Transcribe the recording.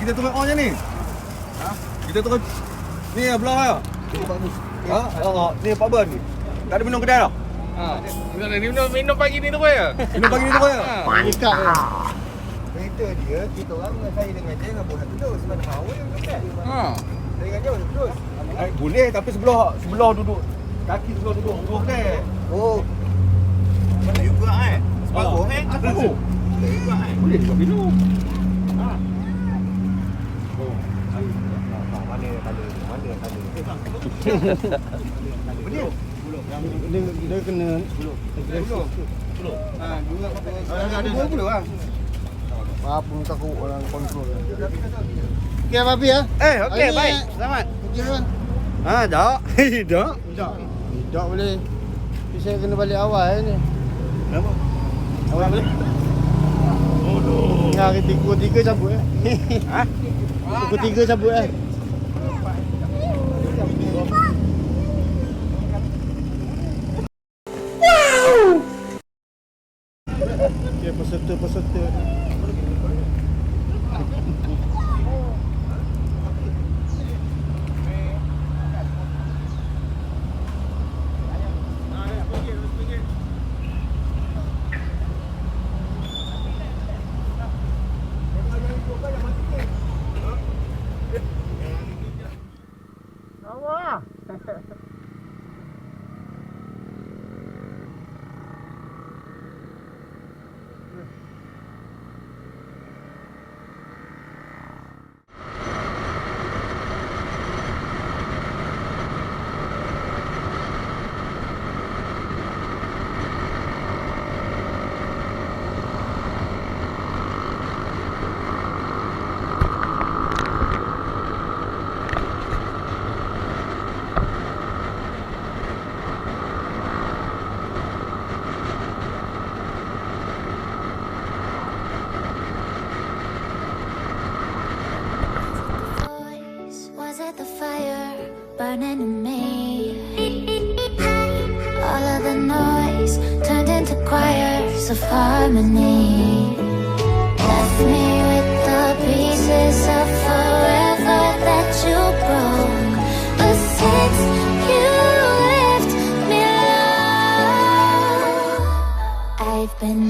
Kita turun on je ni. Kita turun. Ni belah ya. Ni Pak Ban ni. Tak ada minum kedai dah. Minum pagi ni terus ya. Minum pagi ni terus ya. Ikat je. Kereta dia, kita orang dengan saya dengan dia dengan boleh terus sebab power yang dekat. Saya dengan dia terus. Boleh tapi sebelah duduk. Kaki sebelah duduk terus ni. Oh. Boleh juga Separuh Separuh. Boleh juga Boleh juga minum. Dia kena Dulu. Dulu. Dulu lah. apa pun takut orang kontrol. Okey Babi ya. Okey baik. Selamat. Okey kan. Dah. Dah. Tidak boleh. Tapi saya kena balik awal ni. Kenapa? Awal balik. Hari pukul 3 cabut Pukul 3 cabut Okay, peserta burning in me. All of the noise turned into choirs of harmony. Left me with the pieces of forever that you broke. But since you left me alone, I've been